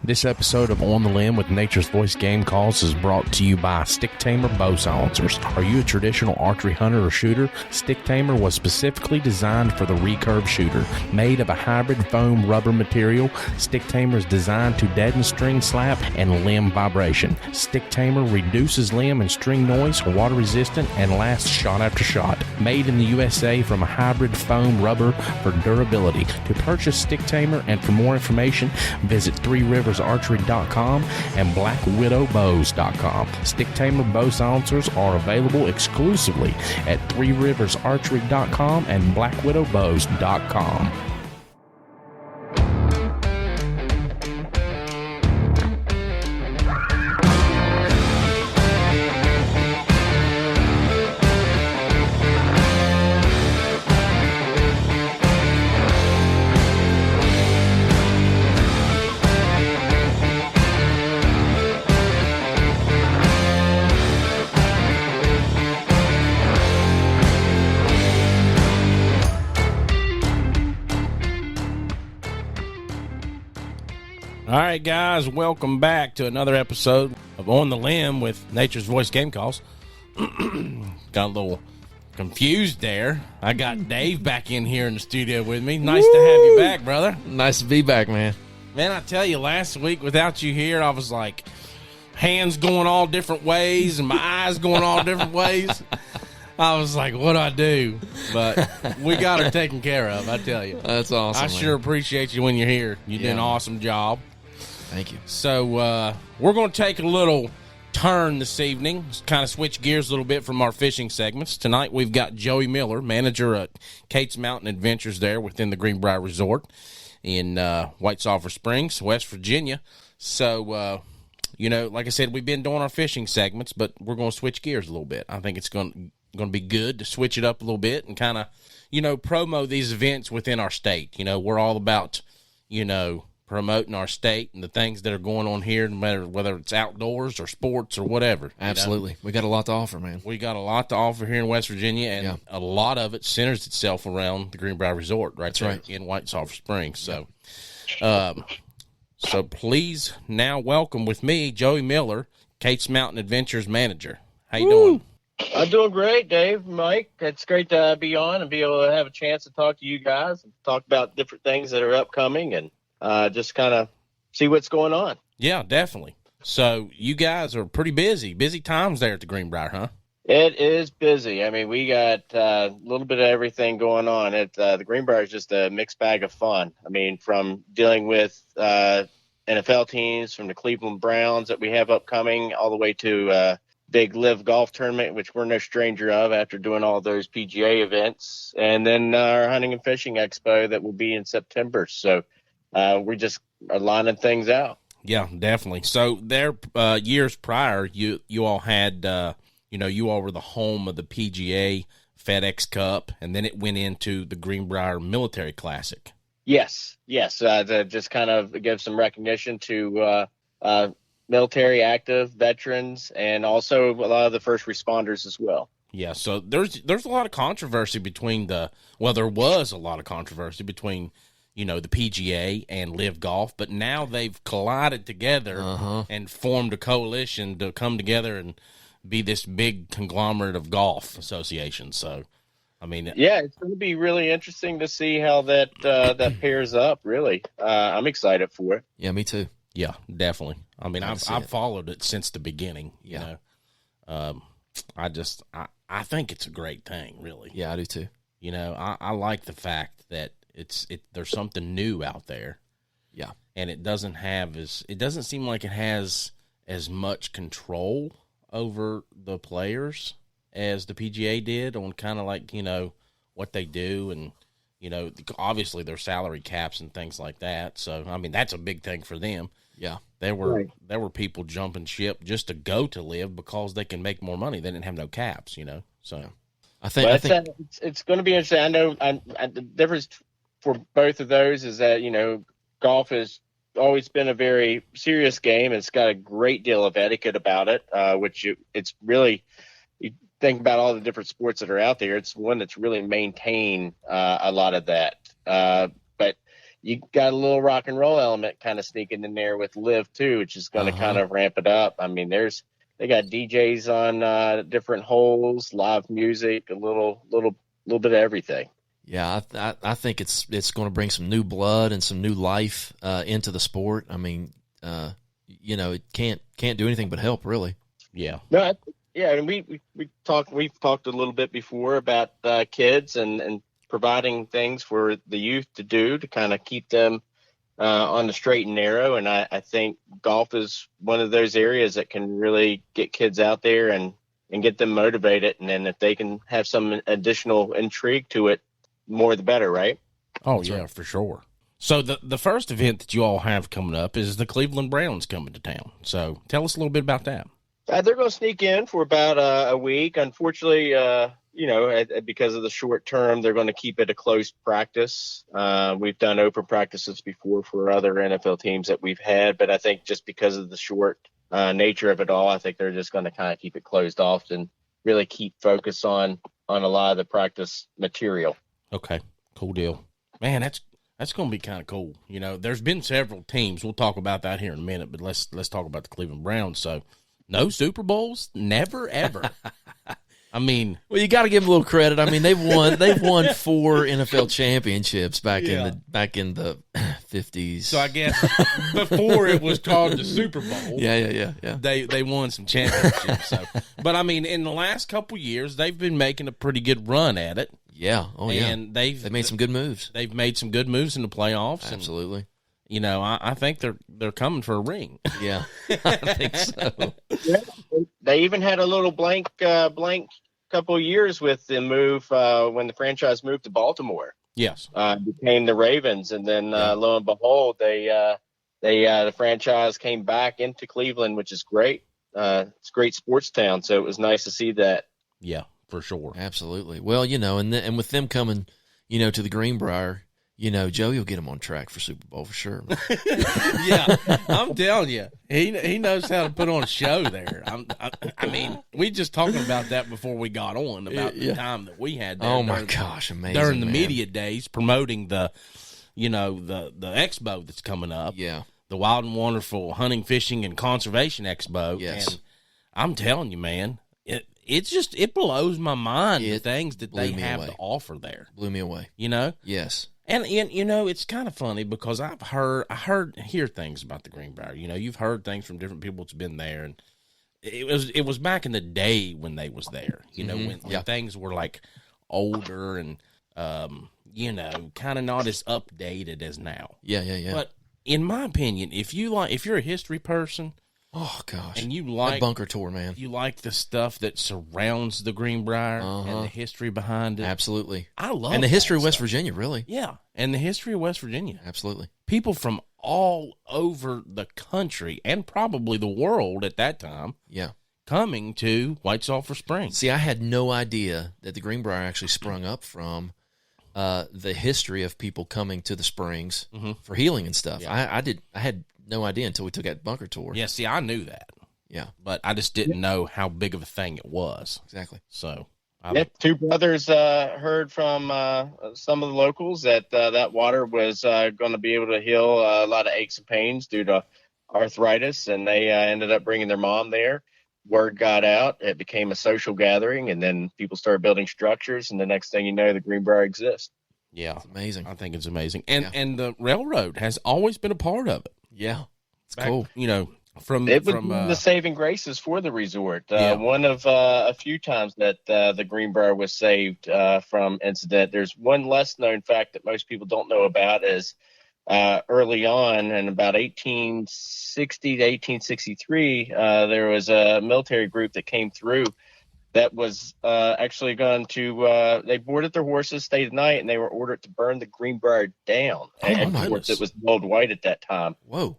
This episode of On the Limb with Nature's Voice Game Calls is brought to you by Stick Tamer Bow Silencers. Are you a traditional archery hunter or shooter? Stick Tamer was specifically designed for the recurve shooter. Made of a hybrid foam rubber material, Stick Tamer is designed to deaden string slap and limb vibration. Stick Tamer reduces limb and string noise, water resistant, and lasts shot after shot. Made in the USA from a hybrid foam rubber for durability. To purchase Stick Tamer and for more information, visit 3riversarchery.com and blackwidowbows.com. Stick Tamer bow silencers are available exclusively at 3riversarchery.com and blackwidowbows.com. All right, guys, welcome back to another episode of On the Limb with Nature's Voice Game Calls. Got a little confused there. I got Dave back in here in the studio with me. Nice to have you back, brother. Nice to be back, man. Man, I tell you, last week without you here, I was like, hands going all different ways and my eyes going all different ways. I was like, what do I do? But we got her taken care of, I tell you. That's awesome, I sure man. appreciate you when you're here. You did an awesome job. Thank you. So we're going to take a little turn this evening, kind of switch gears a little bit from our fishing segments. Tonight we've got Joey Miller, manager at Kate's Mountain Adventures there within the Greenbrier Resort in White Sulphur Springs, West Virginia. So, like I said, we've been doing our fishing segments, but we're going to switch gears a little bit. I think it's going to be good to switch it up a little bit and kind of, promo these events within our state. We're all about, promoting our state and the things that are going on here, no matter whether it's outdoors or sports or whatever. Absolutely. We got a lot to offer, man. We got a lot to offer here in West Virginia, and a lot of it centers itself around the Greenbrier Resort That's there right. in White Sulphur Springs. So, so please now welcome with me Joey Miller, Kate's Mountain Adventures manager. How you doing? I'm doing great, Dave, Mike. It's great to be on and be able to have a chance to talk to you guys and talk about different things that are upcoming and just kind of see what's going on. Yeah, definitely. So you guys are pretty busy times there at the Greenbrier, huh? It is busy. I mean, we got a little bit of everything going on. The Greenbrier is just a mixed bag of fun. I mean, from dealing with NFL teams, from the Cleveland Browns that we have upcoming, all the way to big LIV golf tournament, which we're no stranger of after doing all those PGA events, and then our hunting and fishing expo that will be in September. So we just are lining things out. Yeah, definitely. So there, years prior, you all had, you all were the home of the PGA FedEx Cup, and then it went into the Greenbrier Military Classic. Yes. To just kind of give some recognition to military active veterans and also a lot of the first responders as well. Yeah, so there's a lot of controversy between there was a lot of controversy between the PGA and LIV Golf, but now they've collided together and formed a coalition to come together and be this big conglomerate of golf associations. So, I mean, yeah, it's going to be really interesting to see how that pairs up. Really, I'm excited for it. Yeah, me too. Yeah, definitely. I mean, I've followed it since the beginning. I think it's a great thing. Really. Yeah, I do too. I like the fact that there's something new out there. Yeah. And it doesn't seem like it has as much control over the players as the PGA did on kind of like, what they do and, obviously their salary caps and things like that. So, I mean, that's a big thing for them. Yeah. There were people jumping ship just to go to LIV because they can make more money. They didn't have no caps, So I think it's going to be interesting. I know the difference for both of those is that, golf has always been a very serious game. It's got a great deal of etiquette about it, it's really, you think about all the different sports that are out there, it's one that's really maintained a lot of that. But you got a little rock and roll element kind of sneaking in there with LIV too, which is going to kind of ramp it up. I mean, they got DJs on different holes, live music, a little bit of everything. Yeah, I think it's going to bring some new blood and some new life into the sport. I mean, it can't do anything but help, really. Yeah. No, and we've talked a little bit before about kids and providing things for the youth to do to kind of keep them on the straight and narrow. And I think golf is one of those areas that can really get kids out there and get them motivated. And then if they can have some additional intrigue to it, more the better, right? Oh, yeah, for sure. So the first event that you all have coming up is the Cleveland Browns coming to town. So tell us a little bit about that. They're going to sneak in for about a week. Unfortunately, because of the short term, they're going to keep it a closed practice. We've done open practices before for other NFL teams that we've had, but I think just because of the short nature of it all, I think they're just going to kind of keep it closed off and really keep focus on a lot of the practice material. Okay, cool deal. Man, that's going to be kind of cool. There's been several teams. We'll talk about that here in a minute, but let's talk about the Cleveland Browns. So, no Super Bowls, never ever. I mean, well, you got to give them a little credit. I mean, they've won 4 NFL championships back in the 50s. So I guess before it was called the Super Bowl. Yeah. They won some championships. So, but I mean, in the last couple years, they've been making a pretty good run at it. Yeah. Oh, yeah. And they've made some good moves. They've made some good moves in the playoffs. Absolutely. And, I think they're coming for a ring. Yeah, I think so. Yeah, they even had a little blank couple of years with the move when the franchise moved to Baltimore. Yes, became the Ravens, and then lo and behold, the franchise came back into Cleveland, which is great. It's a great sports town, so it was nice to see that. Yeah, for sure, absolutely. Well, and with them coming, to the Greenbrier. Joey will get him on track for Super Bowl for sure. Yeah, I'm telling you, he knows how to put on a show there. I mean, we just talking about that before we got on about the time that we had there. Oh my gosh, amazing! During the media days, promoting the expo that's coming up. Yeah, the Wild and Wonderful Hunting, Fishing, and Conservation Expo. Yes, and I'm telling you, man. It blows my mind the things that they have to offer there. Blew me away. Yes. And it's kind of funny because I hear things about the Greenbrier. You've heard things from different people that's been there, and it was back in the day when they was there. When things were like older and kind of not as updated as now. Yeah. But in my opinion, if you're a history person. Oh gosh! And you like that bunker tour, man. You like the stuff that surrounds the Greenbrier and the history behind it. Absolutely, I love and the history of West stuff. Virginia, really. Yeah, and the history of West Virginia. Absolutely, people from all over the country and probably the world at that time. Yeah, coming to White Sulphur Springs. See, I had no idea that the Greenbrier actually sprung up from the history of people coming to the springs for healing and stuff. Yeah. I had no idea until we took that bunker tour. Yeah, see, I knew that. Yeah. But I just didn't know how big of a thing it was. Exactly. So, two brothers heard from some of the locals that that water was going to be able to heal a lot of aches and pains due to arthritis, and they ended up bringing their mom there. Word got out. It became a social gathering, and then people started building structures, and the next thing you know, the Greenbrier exists. Yeah. It's amazing. I think it's amazing. And the railroad has always been a part of it. Yeah, it's cool. From the saving graces for the resort. One of a few times that the Greenbrier was saved from incident. There's one less known fact that most people don't know about is early on in about 1860 to 1863, there was a military group that came through that was actually going to they boarded their horses, stayed the night, and they were ordered to burn the Greenbrier down. And of course, it was old white at that time. Whoa.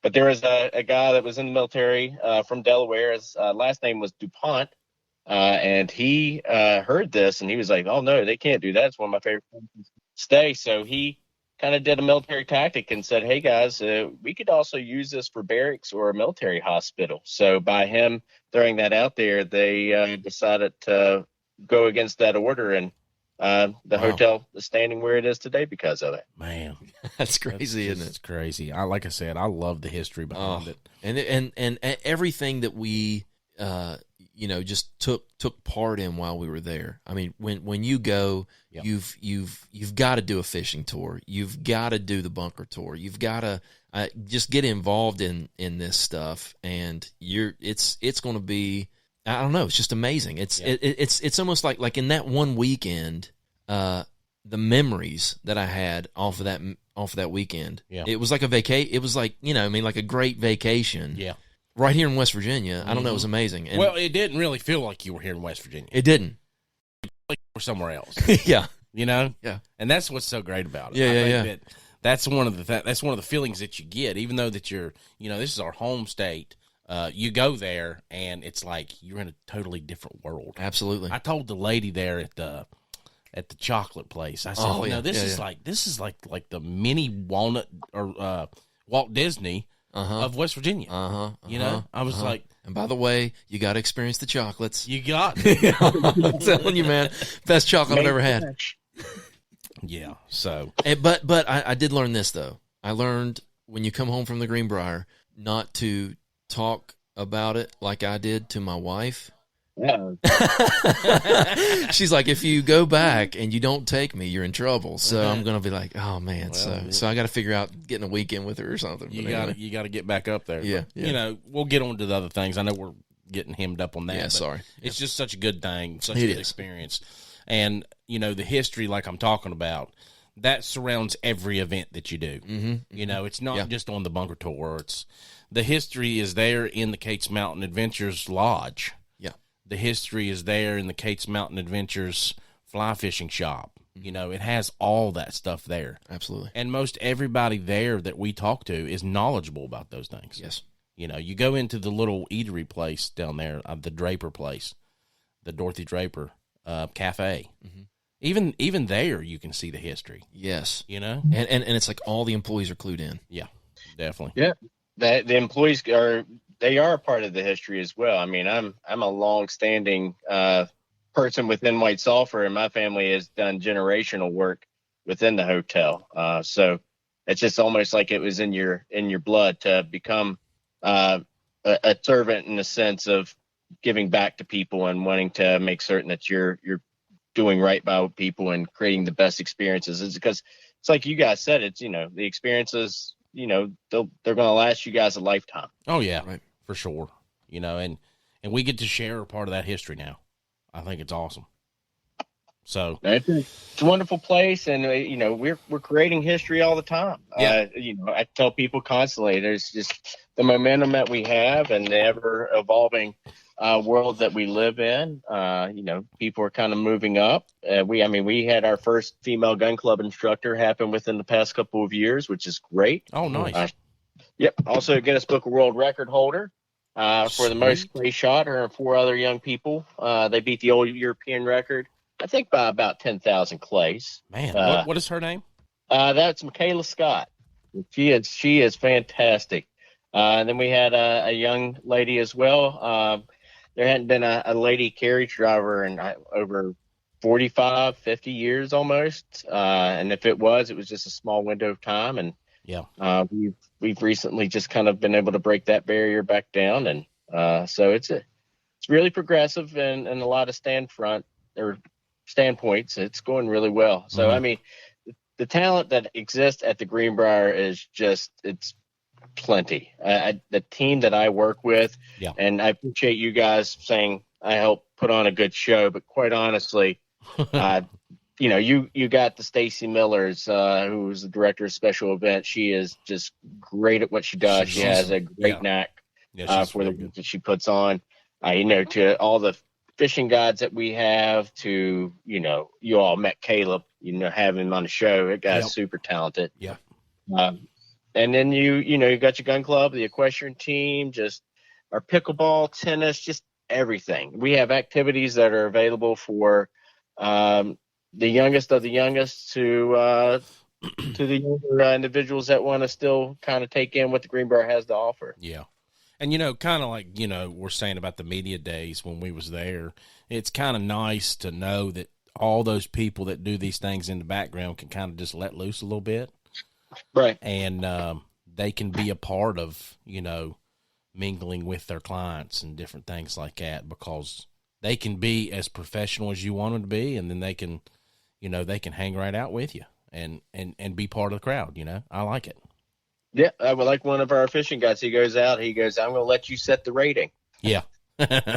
But there was a guy that was in the military from Delaware. His last name was DuPont. And he heard this, and he was like, oh, no, they can't do that. It's one of my favorite places to stay. So he kind of did a military tactic and said, hey, guys, we could also use this for barracks or a military hospital. So by him throwing that out there, they decided to go against that order and the hotel is standing where it is today because of it. Man, That's crazy, isn't it? It's crazy. Like I said, I love the history behind it. And everything that we just took part in while we were there. I mean, when you go, Yep. you've got to do a fishing tour. You've got to do the bunker tour. You've got to just get involved in this stuff, and it's going to be, I don't know, it's just amazing. It's almost like in that one weekend, the memories that I had off of that weekend. Yeah. It was like it was like, like a great vacation. Yeah. Right here in West Virginia. I don't know, it was amazing. And Well, it didn't really feel like you were here in West Virginia. it didn't. Like you were somewhere else. Yeah. Yeah. Yeah. And that's what's so great about it. Yeah, I yeah, think that's one of the feelings that you get, even though that you're, this is our home state. You go there and it's like you're in a totally different world. Absolutely. I told the lady there at the chocolate place, I said, this is like the mini Walnut or Walt Disney of West Virginia. I was like, and by the way, you got to experience the chocolates. you got I'm telling you, man, best chocolate I've ever had. yeah. So, But I did learn this though. I learned when you come home from the Greenbrier not to talk about it like I did to my wife. Yeah. She's like, if you go back and you don't take me, you're in trouble. So I'm gonna be like, oh man. So I got to figure out getting a weekend with her or something. you But anyway. got to get back up there. Yeah, But, yeah. we'll get on to the other things. I know we're getting hemmed up on that. Yeah, but sorry. It's just such a good thing, such It a good is. experience. And, the history like I'm talking about, that surrounds every event that you do. Mm-hmm. It's not Yeah. just on the bunker tour. The history is there in the Cates Mountain Adventures Lodge. Yeah. The history is there in the Cates Mountain Adventures fly fishing shop. It has all that stuff there. Absolutely. And most everybody there that we talk to is knowledgeable about those things. Yes. You go into the little eatery place down there, the Draper place, the Dorothy Draper Cafe. Mm-hmm. Even there, you can see the history. Yes. And it's like all the employees are clued in. yeah, definitely. Yeah. The employees are a part of the history as well. I mean, I'm a long-standing person within White Sulphur, and my family has done generational work within the hotel. So it's just almost like it was in your blood to become a servant in the sense of giving back to people and wanting to make certain that you're doing right by people and creating the best experiences. It's because it's like you guys said, it's the experiences. They're going to last you guys a lifetime. Oh yeah, Right. for sure. And we get to share a part of that history now. I think it's awesome. So It's a wonderful place, and we're creating history all the time. Yeah. I tell people constantly, there's just the momentum that we have, and the ever evolving world that we live in. People are kind of moving up. We had our first female gun club instructor happen within the past couple of years, which is great. oh nice. Yep. Also, Guinness Book of World Record holder for the most clay shot. Her and 4 other young people. They beat the old European record, I think, by about 10,000 clays. Man, what is her name? That's Michaela Scott. She is fantastic. And then we had a young lady as well. There hadn't been a lady carriage driver in over 45, 50 years almost. And if it was just a small window of time. And Yeah. we've recently just kind of been able to break that barrier back down. And so it's really progressive and a lot of standpoints. It's going really well. So, the talent that exists at the Greenbrier is it's plenty. The team that I work with, Yeah. and I appreciate you guys saying I help put on a good show, but quite honestly, you got the Stacy Millers, who's the director of special events. She is just great at what she does. She's she has awesome. a great Yeah. knack Yeah, for the work that she puts on. To all the fishing guides that we have, to you all met Caleb, having him on the show. That guy's Yep. super talented. Yeah. And then you got your gun club, the equestrian team, just our pickleball, tennis, just everything. We have activities that are available for the youngest of the youngest to the younger individuals that want to still kind of take in what the Greenbrier has to offer. Yeah. And, kind of like, we're saying about the media days when we was there, it's kind of nice to know that all those people that do these things in the background can kind of just let loose a little bit. Right. And they can be a part of, mingling with their clients and different things like that, because they can be as professional as you want them to be, and then they can, they can hang right out with you and be part of the crowd. I like it. Yeah, I would like one of our fishing guys. He goes, I'm going to let you set the rating. Yeah.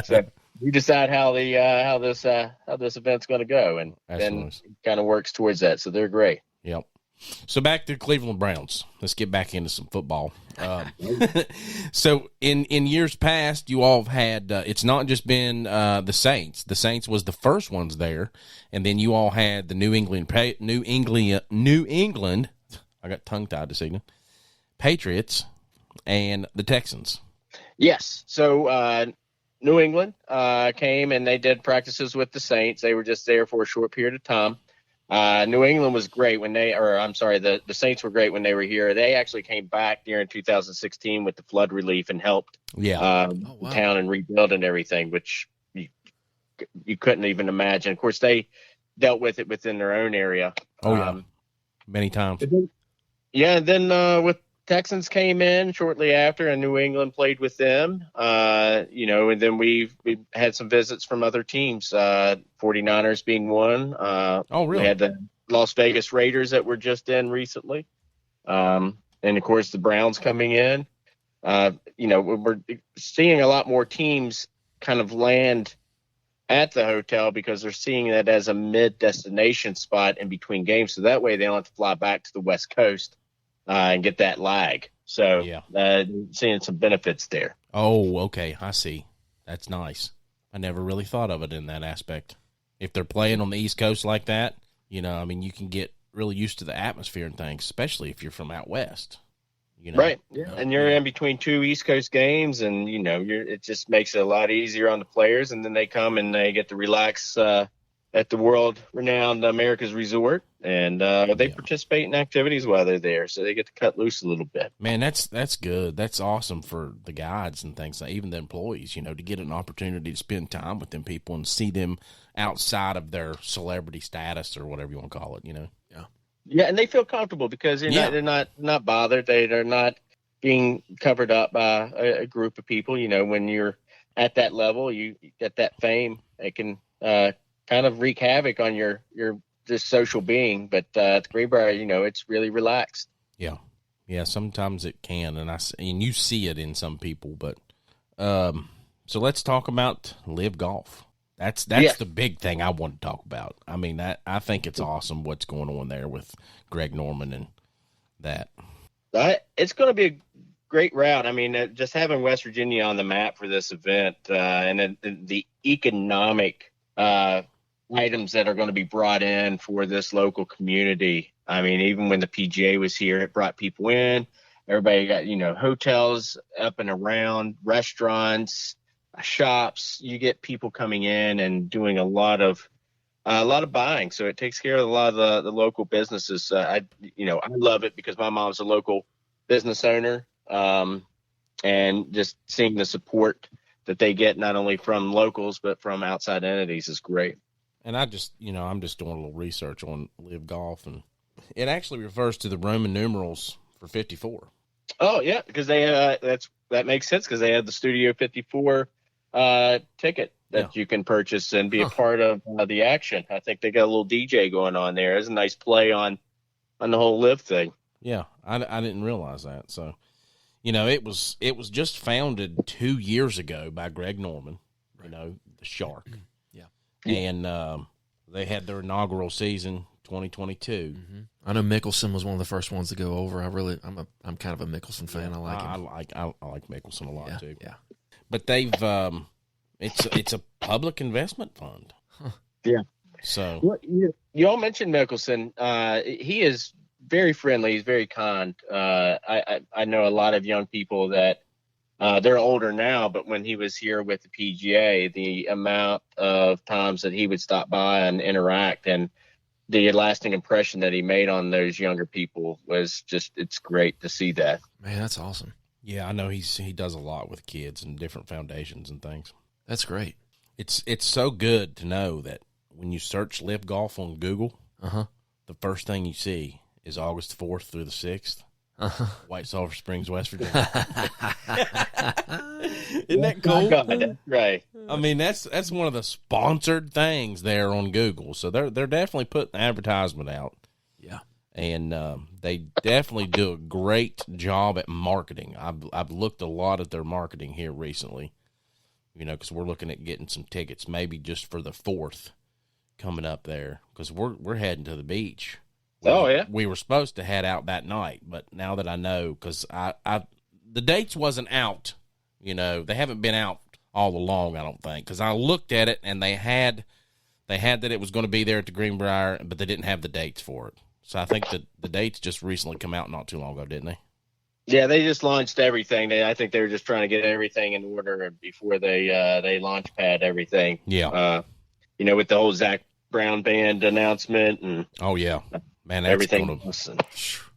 So you decide how this event's going to go, and That's then nice. it kind of works towards that. So they're great. Yep. So back to Cleveland Browns. Let's get back into some football. So in years past, you all have had, it's not just been the Saints. The Saints was the first ones there, and then you all had the New England, I got tongue-tied this evening, Patriots, and the Texans. Yes. So New England came and they did practices with the Saints. They were just there for a short period of time. New England was great the Saints were great when they were here. They actually came back during 2016 with the flood relief and helped town and rebuild and everything, which you couldn't even imagine. Of course, they dealt with it within their own area. Many times. Yeah, and then with Texans came in shortly after, and New England played with them. And then we had some visits from other teams, 49ers being one. Really? We had the Las Vegas Raiders that were just in recently. And, of course, the Browns coming in. We're seeing a lot more teams kind of land at the hotel because they're seeing that as a mid-destination spot in between games. So that way they don't have to fly back to the West Coast and get that lag. So seeing some benefits there. Oh, okay. I see. That's nice. I never really thought of it in that aspect. If they're playing on the East Coast like that, you can get really used to the atmosphere and things, especially if you're from out West. Right. Yeah. And you're in between two East Coast games, and, it just makes it a lot easier on the players. And then they come and they get to relax at the world-renowned America's Resort, and they participate in activities while they're there, so they get to cut loose a little bit. Man, that's good. That's awesome for the guides and things, even the employees, to get an opportunity to spend time with them people and see them outside of their celebrity status or whatever you want to call it, Yeah, and they feel comfortable because they're not bothered. They're not being covered up by a group of people. When you're at that level, you get that fame. It can kind of wreak havoc on your just social being. But at Greenbrier, it's really relaxed. Yeah. Yeah, sometimes it can, and you see it in some people. But so let's talk about LIV Golf. That's the big thing I want to talk about. I mean, I think it's awesome what's going on there with Greg Norman and that. It's going to be a great route. I mean, just having West Virginia on the map for this event, and then the economic items that are going to be brought in for this local community. I mean, even when the PGA was here, it brought people in. Everybody got, hotels up and around, restaurants, shops. You get people coming in and doing a lot of buying. So it takes care of a lot of the local businesses. I love it because my mom's a local business owner. And just seeing the support that they get not only from locals, but from outside entities is great. And I just, I'm just doing a little research on LIV Golf, and it actually refers to the Roman numerals for 54. Oh yeah. Because they, that makes sense because they have the Studio 54 ticket that you can purchase and be a part of the action. I think they got a little DJ going on there. It's a nice play on the whole LIV thing. Yeah, I didn't realize that. So, it was just founded 2 years ago by Greg Norman, the Shark. Yeah. And they had their inaugural season 2022. Mm-hmm. I know Mickelson was one of the first ones to go over. I'm kind of a Mickelson fan. I like him. I like Mickelson a lot too. Yeah. But they've it's a public investment fund. Huh. Yeah. So well, you all mentioned Mickelson. He is very friendly. He's very kind. I know a lot of young people that they're older now, but when he was here with the PGA, the amount of times that he would stop by and interact and the lasting impression that he made on those younger people was just, it's great to see that. Man, that's awesome. Yeah, I know he does a lot with kids and different foundations and things. That's great. It's so good to know that when you search LIV Golf on Google, the first thing you see is August 4th through the 6th. White Sulphur Springs, West Virginia. Isn't that cool? God, right. I mean, that's one of the sponsored things there on Google. So they're definitely putting advertisement out. Yeah, and they definitely do a great job at marketing. I've looked a lot at their marketing here recently. Because we're looking at getting some tickets, maybe just for the 4th coming up there, because we're heading to the beach. We were supposed to head out that night, but now that I know, because the dates wasn't out, they haven't been out all along, I don't think, because I looked at it and they had that it was going to be there at the Greenbrier, but they didn't have the dates for it. So I think that the dates just recently come out not too long ago, didn't they? Yeah, they just launched everything. I think they were just trying to get everything in order before they launch pad everything. Yeah. With the whole Zach Brown band announcement and man, that's everything.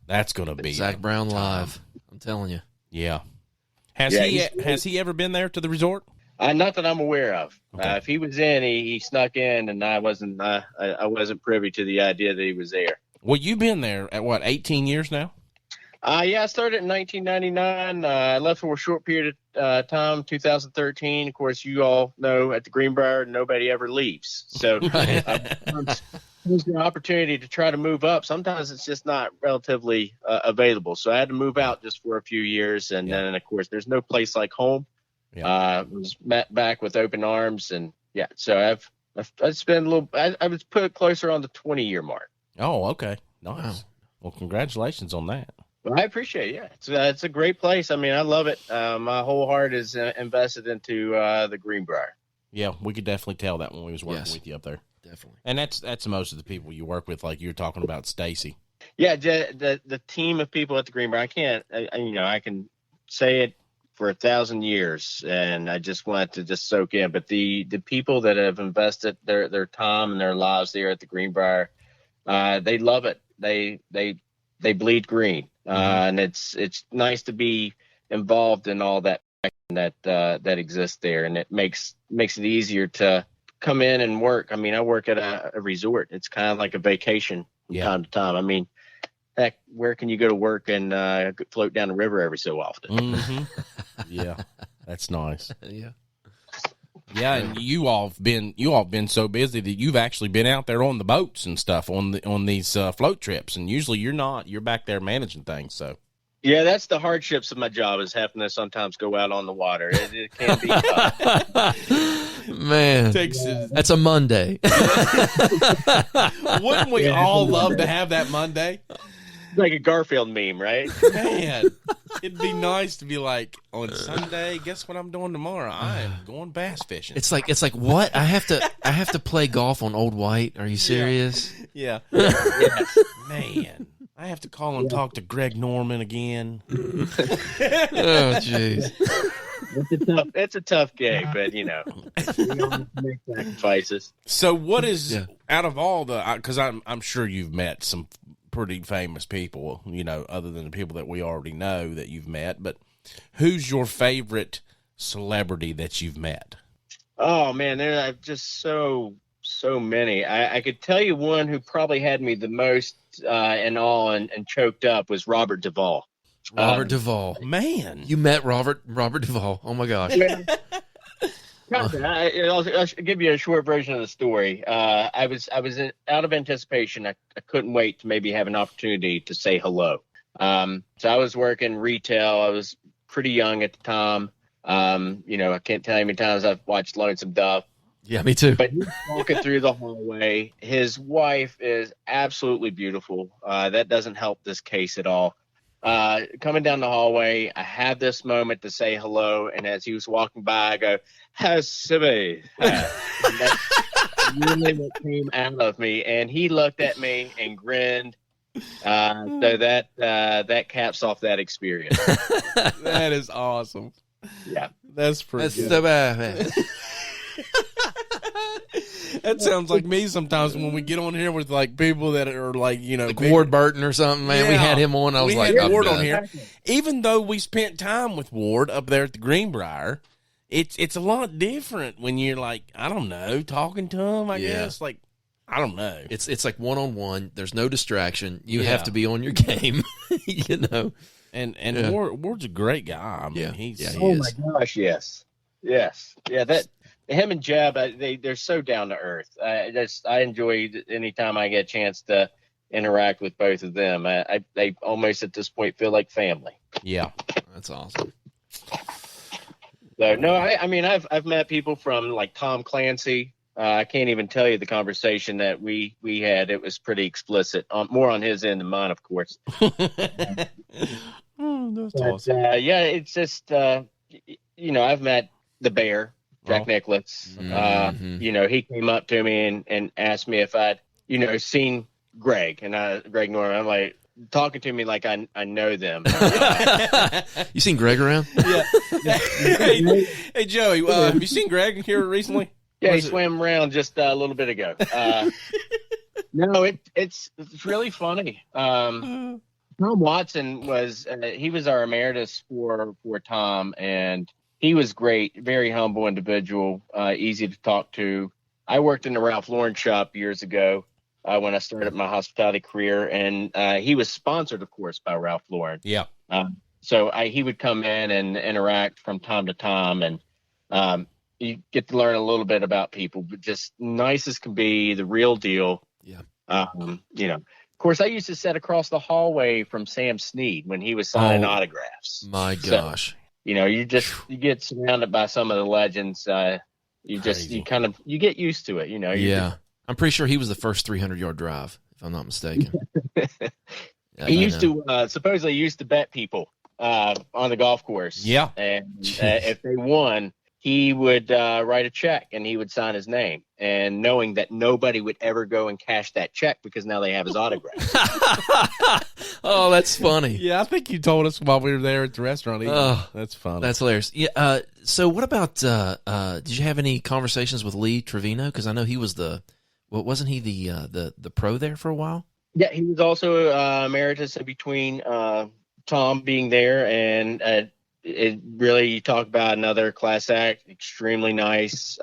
That's gonna be Zach Brown live. I'm telling you. Yeah. Has he ever been there to the resort? Not that I'm aware of. Okay. If he was in, he snuck in, and I wasn't privy to the idea that he was there. Well, you've been there at 18 years now? I started in 1999. I left for a short period of time, 2013. Of course, you all know at the Greenbrier, nobody ever leaves. So there's an opportunity to try to move up. Sometimes it's just not relatively available. So I had to move out just for a few years. And then, of course, there's no place like home. Yeah. Was met back with open arms. And, so I've spent a little – I was put closer on the 20-year mark. Oh, okay. Nice. Wow. Well, congratulations on that. Well, I appreciate it. Yeah, it's a great place. I mean, I love it. My whole heart is invested into the Greenbrier. Yeah, we could definitely tell that when we was working with you up there. Definitely. And that's most of the people you work with, like you were talking about Stacy. Yeah, the team of people at the Greenbrier. I can say it for 1,000 years, and I just want it to just soak in. But the people that have invested their time and their lives there at the Greenbrier, they love it. They bleed green. And it's nice to be involved in all that exists there, and it makes it easier to come in and work. I mean, I work at a resort. It's kind of like a vacation from time to time. I mean, heck, where can you go to work and float down the river every so often? Mm-hmm. Yeah, that's nice. Yeah. Yeah, and you all have been so busy that you've actually been out there on the boats and stuff on these float trips, and usually you're not. You're back there managing things. So yeah, that's the hardships of my job, is having to sometimes go out on the water. It can be tough. Man, that's a Monday. Wouldn't we all love to have that Monday? Like a Garfield meme, right? Man, it'd be nice to be like, on Sunday, guess what I'm doing tomorrow? I am going bass fishing. It's like what? I have to play golf on Old White. Are you serious? Yeah. Man, I have to call and talk to Greg Norman again. Oh, jeez. It's a tough gig, but you don't make sacrifices. So what is out of all the? Because I'm sure you've met some pretty famous people, other than the people that we already know that you've met, but who's your favorite celebrity that you've met? Oh man, there are just so many. I could tell you one who probably had me the most in awe and choked up was Robert Duvall. Robert Duvall, man, you met Robert Duvall. Oh my gosh. I'll give you a short version of the story. I was out of anticipation. I couldn't wait to maybe have an opportunity to say hello. So I was working retail. I was pretty young at the time. I can't tell you how many times I've watched Lonesome Dove. Yeah, me too. But he's walking through the hallway. His wife is absolutely beautiful. That doesn't help this case at all. Coming down the hallway, I had this moment to say hello, and as he was walking by, I go, "How's Sibby?" That's really what came out of me, and he looked at me and grinned. So that caps off that experience. That is awesome. Yeah, that's pretty good. So bad. That sounds like me sometimes when we get on here with like people that are like, like Ward Burton or something, man. Yeah. We had him on. I was like, Ward on here. Even though we spent time with Ward up there at the Greenbrier, it's a lot different when you're like, I don't know, talking to him, I guess. Like, I don't know. It's like one-on-one. There's no distraction. You Yeah. have to be on your game, you know. And Yeah. Ward's a great guy. I mean, Yeah. he's Yeah, he Oh is. my gosh, yes, yeah. That him and Jeb, they're so down to earth. I enjoy anytime I get a chance to interact with both of them. They almost at this point feel like family. yeah. That's awesome. So no, I mean I've met people from like Tom Clancy. I can't even tell you the conversation that we had. It was pretty explicit, more on his end than mine, of course. Oh, that's But, awesome. yeah, it's just I've met the Bear, Jack Oh. Nicklaus. Mhm. He came up to me and asked me if I'd seen Greg Greg Norman. I'm like talking to me like I know them. You seen Greg around? Yeah. Hey, Joey, have you seen Greg here recently? Yeah, he Was it- swam around just a little bit ago. No, it's really funny. Tom Watson was he was our emeritus for Tom, and he was great, very humble individual, easy to talk to. I worked in the Ralph Lauren shop years ago when I started my hospitality career, and he was sponsored, of course, by Ralph Lauren. Yeah. So he would come in and interact from time to time, and you get to learn a little bit about people, but just nice as can be, the real deal. Yeah. Of course, I used to sit across the hallway from Sam Snead when he was signing Oh, autographs. My So, gosh. you get surrounded by some of the legends. Crazy. You get used to it. Yeah. I'm pretty sure he was the first 300-yard drive, if I'm not mistaken. He supposedly used to bet people on the golf course. Yeah. And if they won, he would write a check and he would sign his name, and knowing that nobody would ever go and cash that check because now they have his autograph. Oh, that's funny. Yeah, I think you told us while we were there at the restaurant eating. Oh, That's funny. That's hilarious. Yeah. So what about, did you have any conversations with Lee Trevino? Because I know he was wasn't he the pro there for a while? Yeah, he was also emeritus in between Tom being there, and it really, you talk about another class act, extremely nice.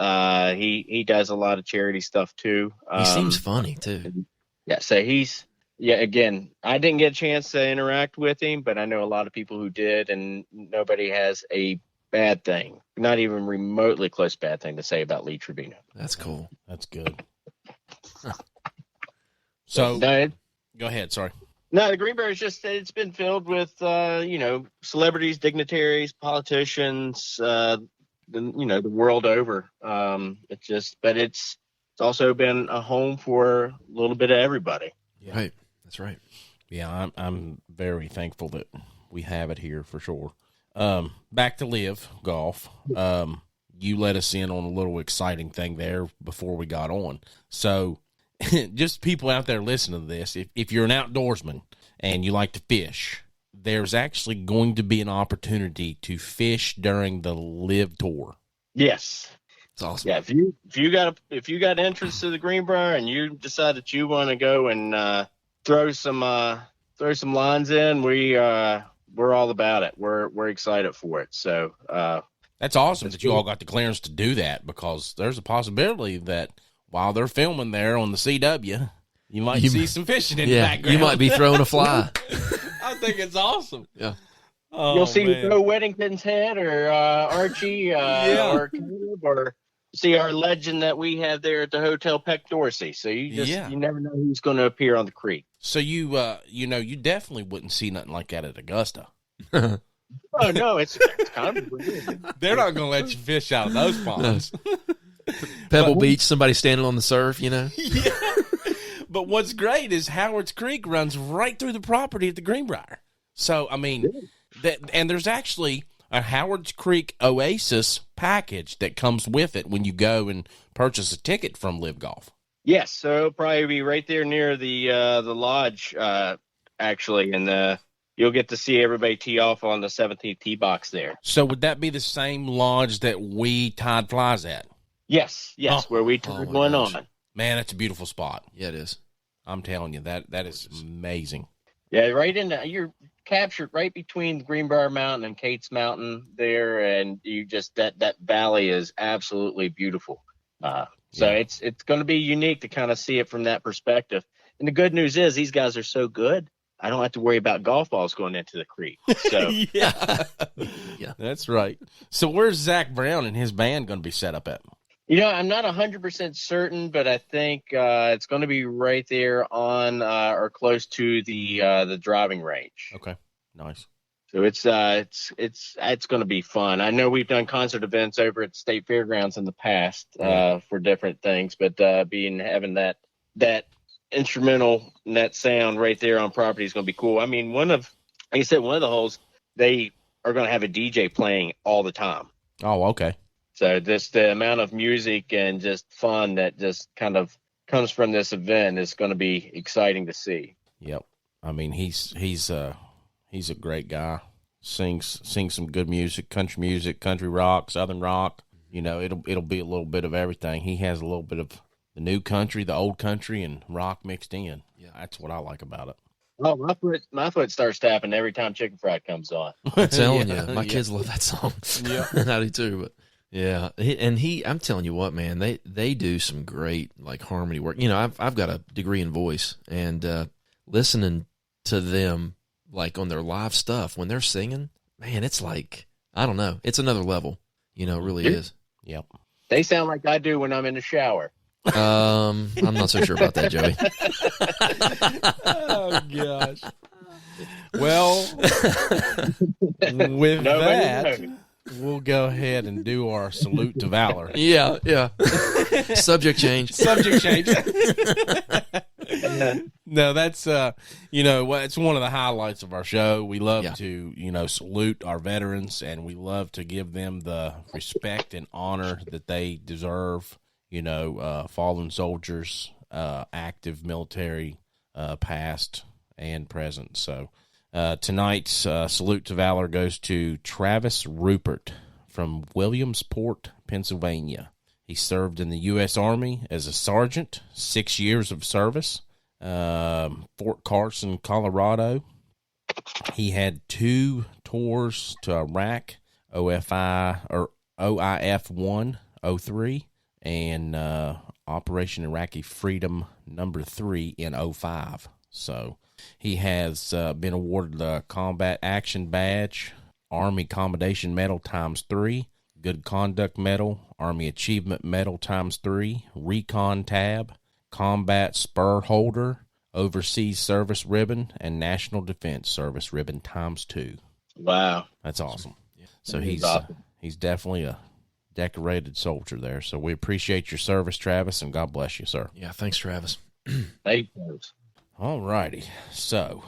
He does a lot of charity stuff too. He seems funny too. Yeah, so again, I didn't get a chance to interact with him, but I know a lot of people who did, and nobody has a bad thing, not even remotely close bad thing to say about Lee Trevino. That's cool. That's good. So, No, go ahead. Sorry. the Greenbrier is it's been filled with, celebrities, dignitaries, politicians, the world over. It's also been a home for a little bit of everybody. Yeah. Right. That's right. Yeah, I'm very thankful that we have it here for sure. Back to LIV Golf. You let us in on a little exciting thing there before we got on. So, just people out there listening to this, if you're an outdoorsman and you like to fish, there's actually going to be an opportunity to fish during the LIV Tour. Yes. It's awesome. Yeah. If you got interest in the Greenbrier and you decide that you want to go and throw some lines in, we're all about it. We're excited for it. So That's awesome that you all got the clearance to do that, because there's a possibility that while they're filming there on the CW, you might see some fishing in the background. You might be throwing a fly. I think it's awesome. Yeah. Oh, you'll see man. Joe Whittington's head, or Archie, or Caleb, or see our legend that we have there at the Hotel Peck Dorsey. So you never know who's going to appear on the creek. So you definitely wouldn't see nothing like that at Augusta. Oh no, it's kind of weird. They're not going to let you fish out of those ponds. Pebble Beach, somebody standing on the surf, Yeah. But what's great is Howard's Creek runs right through the property at the Greenbrier. So, I mean, and there's actually a Howard's Creek Oasis package that comes with it when you go and purchase a ticket from LIV Golf. Yes, so it'll probably be right there near the lodge, actually, and you'll get to see everybody tee off on the 17th tee box there. So would that be the same lodge that we tied flies at? Yes, where we tied one gosh. on. Man, that's a beautiful spot. Yeah, it is. I'm telling you, that is amazing. Yeah, right in you're captured right between Greenbrier Mountain and Cates Mountain there, and you just that valley is absolutely beautiful. So it's going to be unique to kind of see it from that perspective. And the good news is these guys are so good, I don't have to worry about golf balls going into the creek. So yeah, that's right. So where's Zach Brown and his band going to be set up at? I'm not 100% certain, but I think it's going to be right there on or close to the driving range. Okay, nice. So it's going to be fun. I know we've done concert events over at State Fairgrounds in the past for different things, but having that instrumental and that sound right there on property is going to be cool. I mean, one of the holes, they are going to have a DJ playing all the time. Oh, okay. So just the amount of music and just fun that just kind of comes from this event is going to be exciting to see. Yep. I mean, he's a great guy. Sings some good music, country rock, southern rock. It'll be a little bit of everything. He has a little bit of the new country, the old country, and rock mixed in. Yeah, that's what I like about it. Oh, my foot starts tapping every time Chicken Fried comes on. I'm telling you, my kids love that song. Yeah, I do too. But yeah, I'm telling you what, man, they do some great like harmony work. I've got a degree in voice, and listening to them like on their live stuff when they're singing, man, it's like, I don't know, it's another level. It really is. Yep. They sound like I do when I'm in the shower. I'm not so sure about that, Joey. Oh gosh. Well, with that, we'll go ahead and do our salute to valor. Yeah. Subject change. No, that's it's one of the highlights of our show. We love to salute our veterans, and we love to give them the respect and honor that they deserve. Fallen soldiers, active military, past and present. So tonight's salute to valor goes to Travis Rupert from Williamsport, Pennsylvania. He served in the U.S. Army as a sergeant, 6 years of service, Fort Carson, Colorado. He had 2 tours to Iraq, OIF 103. And Operation Iraqi Freedom number 3 in 05. So he has been awarded the Combat Action Badge, Army Commendation Medal ×3, Good Conduct Medal, Army Achievement Medal ×3, Recon Tab, Combat Spur Holder, Overseas Service Ribbon, and National Defense Service Ribbon ×2. Wow. That's awesome. So he's definitely a decorated soldier there. So we appreciate your service, Travis, and God bless you, sir. Yeah, thanks, Travis. Thank you. All righty. So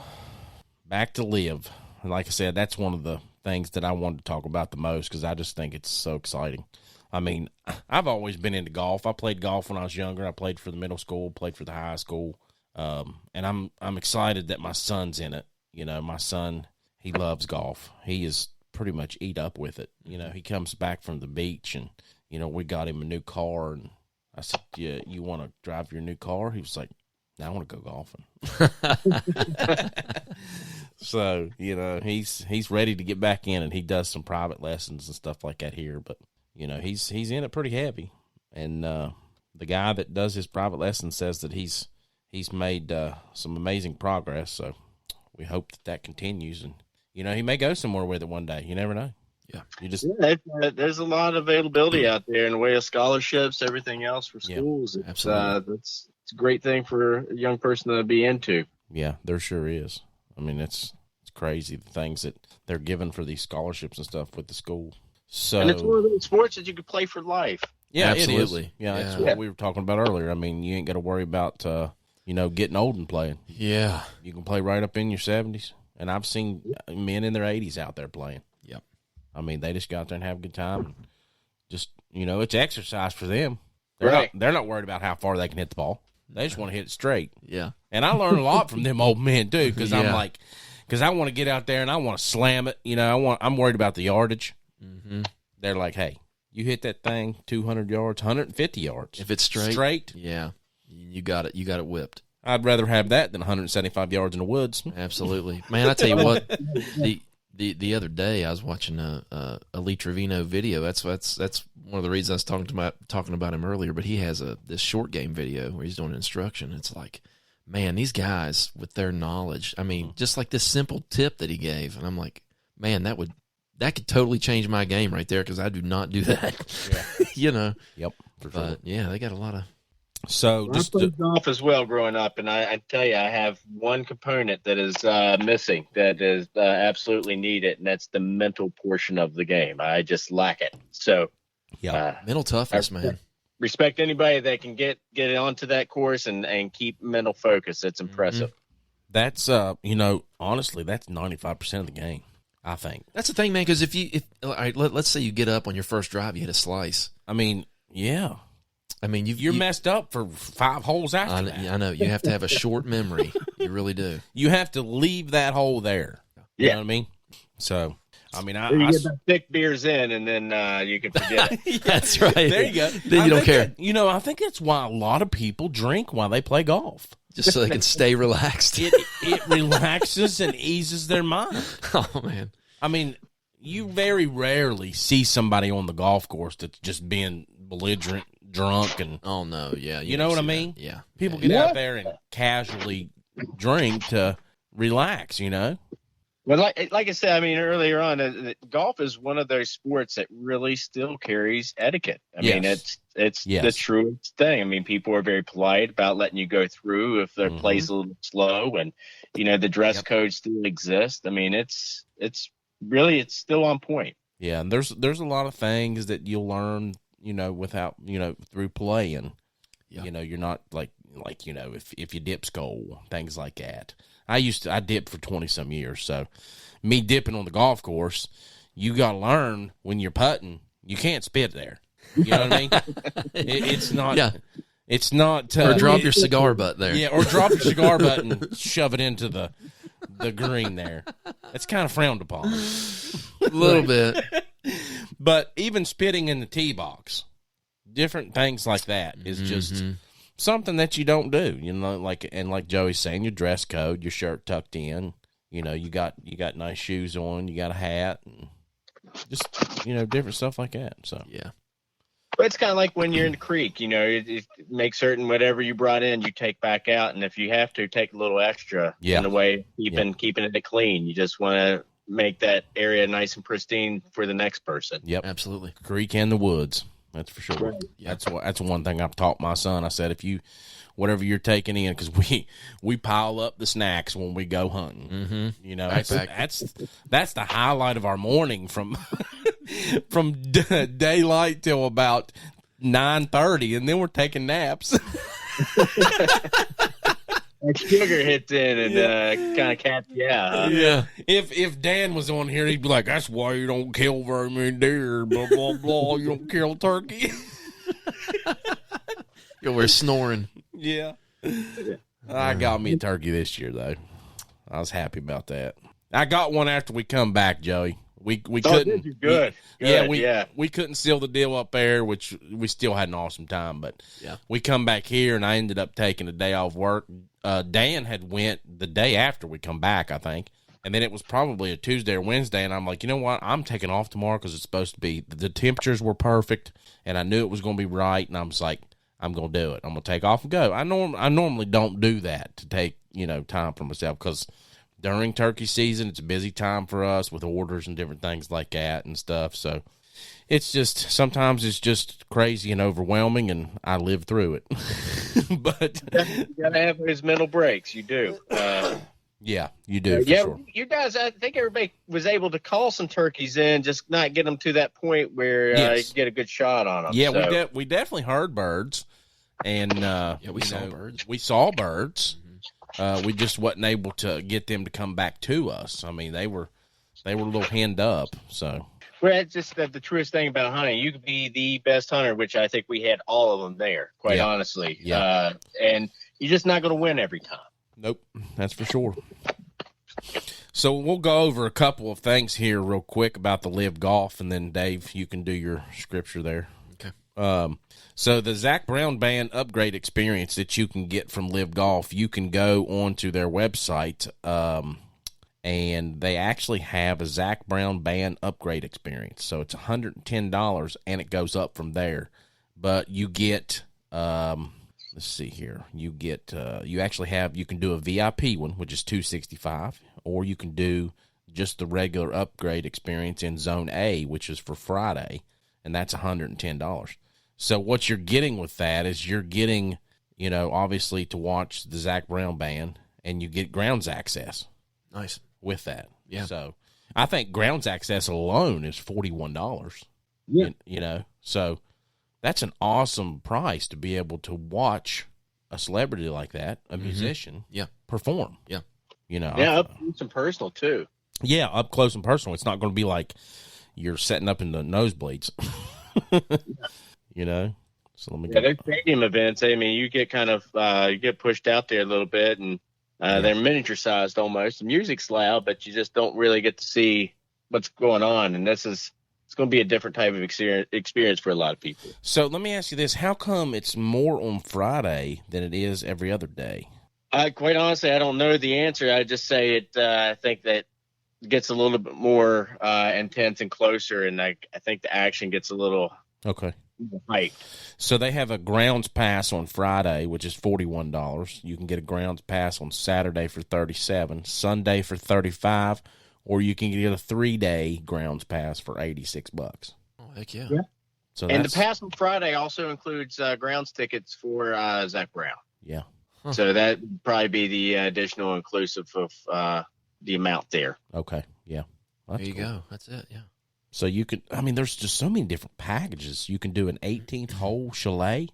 back to LIV. Like I said, that's one of the things that I wanted to talk about the most because I just think it's so exciting. I mean, I've always been into golf. I played golf when I was younger. I played for the middle school, played for the high school, and I'm excited that my son's in it. My son, he loves golf. He is pretty much eat up with it. He comes back from the beach and, we got him a new car and I said, yeah, you want to drive your new car? He was like, no, I want to go golfing. So, he's ready to get back in and he does some private lessons and stuff like that here, but he's in it pretty heavy. And, the guy that does his private lessons says that he's made, some amazing progress. So we hope that continues and, he may go somewhere with it one day. You never know. Yeah. There's a lot of availability out there in the way of scholarships, everything else for schools. Yeah, absolutely. It's a great thing for a young person to be into. Yeah, there sure is. I mean, it's crazy the things that they're given for these scholarships and stuff with the school. So, and it's one of those sports that you could play for life. Yeah, absolutely. It is. Yeah, that's what we were talking about earlier. I mean, you ain't got to worry about, getting old and playing. Yeah. You can play right up in your 70s. And I've seen men in their 80s out there playing. Yep. I mean, they just go out there and have a good time. And just, it's exercise for them. They're not worried about how far they can hit the ball. They just want to hit it straight. Yeah. And I learn a lot from them old men, too, because I'm like, because I want to get out there and I want to slam it. I'm worried about the yardage. Mm-hmm. They're like, hey, you hit that thing 200 yards, 150 yards. If it's straight. Yeah. You got it whipped. I'd rather have that than 175 yards in the woods. Absolutely, man. I tell you what, the other day I was watching a Lee Trevino video. That's one of the reasons I was talking about him earlier. But he has this short game video where he's doing instruction. It's like, man, these guys with their knowledge. I mean, just like this simple tip that he gave, and I'm like, man, that could totally change my game right there because I do not do that. Yeah. Yep. For but sure. yeah, they got a lot of. So I played golf as well growing up, and I tell you, I have one component that is missing that is absolutely needed, and that's the mental portion of the game. I just lack it. So, mental toughness, man. Respect anybody that can get onto that course and keep mental focus. It's impressive. That's honestly, that's 95% of the game. I think That's the thing, man. Because all right, let's say you get up on your first drive, you hit a slice. I mean, yeah. I mean, You're messed up for 5 holes after that. I know. You have to have a short memory. You really do. You have to leave that hole there. You know what I mean? So, I mean, you get the thick beers in, and then you can forget it. That's right. There you go. Then you don't care. I think that's why a lot of people drink while they play golf. Just so they can stay relaxed. It relaxes and eases their mind. Oh, man. I mean, you very rarely see somebody on the golf course that's just being belligerent, drunk, and oh no, yeah, you know what I mean? That. Yeah, people get out there and casually drink to relax. Well, like I said, I mean earlier on, golf is one of those sports that really still carries etiquette. I mean, it's the truest thing. I mean, people are very polite about letting you go through if their play's a little slow, and the dress code still exists. I mean, it's still on point. Yeah, and there's a lot of things that you'll learn, without through playing. You're not like if you dip skull, things like that. I dipped for 20 some years, so me dipping on the golf course, you got to learn when you're putting, you can't spit there. You know what I mean? It's not. Yeah. It's not. Or drop your cigar butt there. Yeah, or drop your cigar butt and shove it into the green there. It's kind of frowned upon. A little bit. But even spitting in the tee box, different things like that is just something that you don't do. Like Joey's saying, your dress code, your shirt tucked in, you got nice shoes on, you got a hat, and just different stuff like that. So yeah. But it's kind of like when you're in the creek, you make certain whatever you brought in, you take back out. And if you have to, take a little extra in the way keeping it clean. You just want to make that area nice and pristine for the next person. Yep. Absolutely. Creek and the woods. That's for sure. Right. Yep. That's one thing I've taught my son. I said, whatever you're taking in, because we pile up the snacks when we go hunting. That's the highlight of our morning from daylight till about 9:30, and then we're taking naps. Sugar hits in and kind of caps you out. Huh? Yeah. If Dan was on here, he'd be like, "That's why you don't kill very many deer. Blah blah blah. You don't kill turkey." We're snoring. Yeah. I got me a turkey this year, though. I was happy about that. I got one after we come back, Joey. We couldn't. Good. We couldn't seal the deal up there, which we still had an awesome time. But we come back here, and I ended up taking a day off work. Dan had went the day after we come back, I think. And then it was probably a Tuesday or Wednesday, and I'm like, you know what? I'm taking off tomorrow because it's supposed to be, the temperatures were perfect, and I knew it was going to be right, and I was like, I'm going to do it. I'm going to take off and go. I normally don't do that to take, time for myself because during turkey season, it's a busy time for us with orders and different things like that and stuff. So it's just, sometimes it's just crazy and overwhelming, and I live through it. But you got to have those mental breaks. You do. Yeah, you do. For sure. You guys, I think everybody was able to call some turkeys in, just not get them to that point where you can get a good shot on them. Yeah, so. we definitely heard birds, and we saw birds. We saw birds. We just wasn't able to get them to come back to us. I mean, they were a little henned up. So, well, it's just the truest thing about hunting. You could be the best hunter, which I think we had all of them there, quite honestly. Yeah. And you're just not going to win every time. Nope, that's for sure. So we'll go over a couple of things here real quick about the LIV Golf, and then Dave, you can do your scripture there. Okay. So the Zach Brown Band upgrade experience that you can get from LIV Golf, you can go onto their website, and they actually have a Zach Brown band upgrade experience. So it's $110, and it goes up from there. But you get, let's see here, you get, you can do a VIP one, which is $265, or you can do just the regular upgrade experience in Zone A, which is for Friday, and that's $110. So what you're getting with that is you're getting, obviously to watch the Zach Brown band, and you get grounds access. Nice. With that. Yeah. So I think grounds access alone is $41. Yeah. So that's an awesome price to be able to watch a celebrity like that, a musician, perform. Yeah. Up close and personal too. Yeah, up close and personal. It's not going to be like you're setting up in the nosebleeds. So let me go. Those stadium events, I mean, you get kind of you get pushed out there a little bit, and they're miniature sized almost. The music's loud, but you just don't really get to see what's going on. And it's going to be a different type of experience for a lot of people. So let me ask you this: how come it's more on Friday than it is every other day? Quite honestly, I don't know the answer. I just say it. I think that gets a little bit more intense and closer, and I think the action gets a little hyped. So they have a grounds pass on Friday, which is $41. You can get a grounds pass on Saturday for $37, Sunday for $35, or you can get a 3-day grounds pass for $86. Oh, heck yeah! So the pass on Friday also includes grounds tickets for Zach Brown. Yeah. Huh. So that would probably be the additional inclusive of the amount there. Okay. Yeah. There you go. That's it. Yeah. So you can, there's just so many different packages. You can do an 18th hole chalet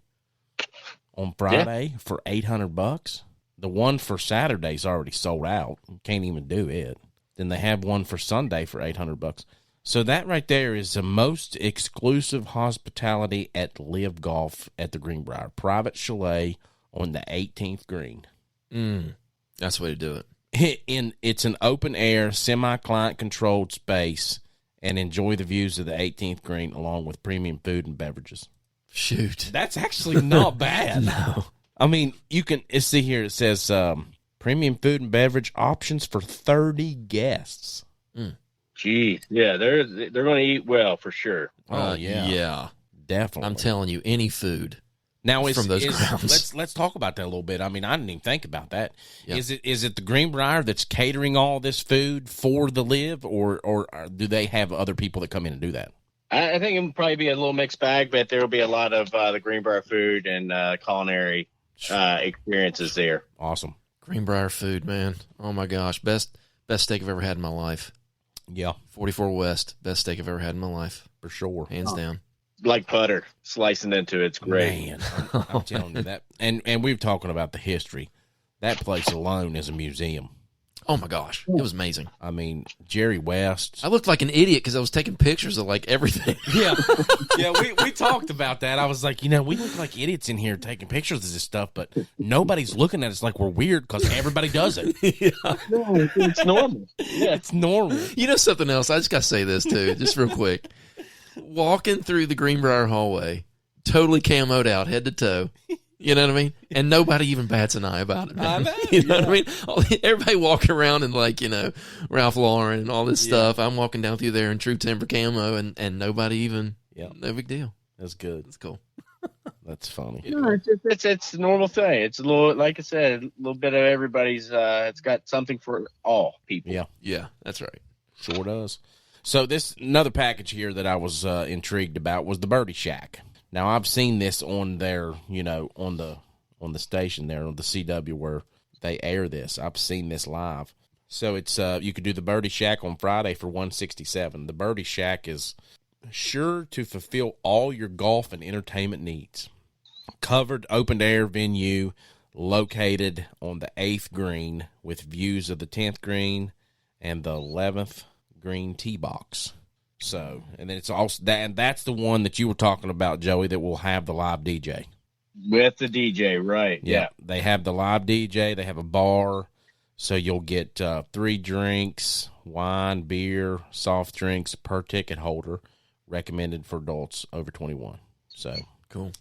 on Friday for $800. The one for Saturday's already sold out. You can't even do it. Then they have one for Sunday for $800. So that right there is the most exclusive hospitality at LIV Golf at the Greenbrier. Private chalet on the 18th green. That's the way to do it. It's an open air, semi-client controlled space, and enjoy the views of the 18th green along with premium food and beverages. Shoot. That's actually not bad. No. You can see here, it says premium food and beverage options for 30 guests. Geez. Yeah, they're going to eat well for sure. Oh, yeah. Yeah. Definitely. I'm telling you, any food. Now, from those grounds. Let's talk about that a little bit. I didn't even think about that. Yeah. Is it the Greenbrier that's catering all this food for the LIV, or do they have other people that come in and do that? I think it would probably be a little mixed bag, but there will be a lot of the Greenbrier food and culinary experiences there. Awesome. Greenbrier food, man. Oh my gosh, best steak I've ever had in my life. Yeah, 44 West, best steak I've ever had in my life, for sure, hands down. Like butter slicing into it's great. Man, I'm telling you that. And we've talking about the history. That place alone is a museum. Oh my gosh, it was amazing. Jerry West. I looked like an idiot because I was taking pictures of like everything. Yeah, we talked about that. I was like, we look like idiots in here taking pictures of this stuff, but nobody's looking at us like we're weird because everybody does it. Yeah. No, it's normal. Yeah, it's normal. You know something else? I just got to say this too, just real quick. Walking through the Greenbrier hallway, totally camoed out, head to toe. You know what I mean? And nobody even bats an eye about it, man. I know, you know what I mean? Everybody walking around in Ralph Lauren and all this stuff. I'm walking down through there in true timber camo and nobody even, no big deal. That's good. That's cool. That's funny. No, it's a normal thing. It's a little, like I said, a little bit of everybody's, it's got something for all people. Yeah. Yeah, that's right. Sure does. So another package here that I was intrigued about was the Birdie Shack. Now I've seen this on their, on the station there on the CW where they air this. I've seen this live. So it's you could do the Birdie Shack on Friday for $167. The Birdie Shack is sure to fulfill all your golf and entertainment needs. Covered open air venue located on the 8th green with views of the 10th green and the 11th green tee box. So, and then it's also that, and that's the one that you were talking about, Joey, that will have the live DJ. With the DJ, right. Yeah. They have the live DJ. They have a bar. So you'll get 3 drinks, wine, beer, soft drinks per ticket holder, recommended for adults over 21. So cool.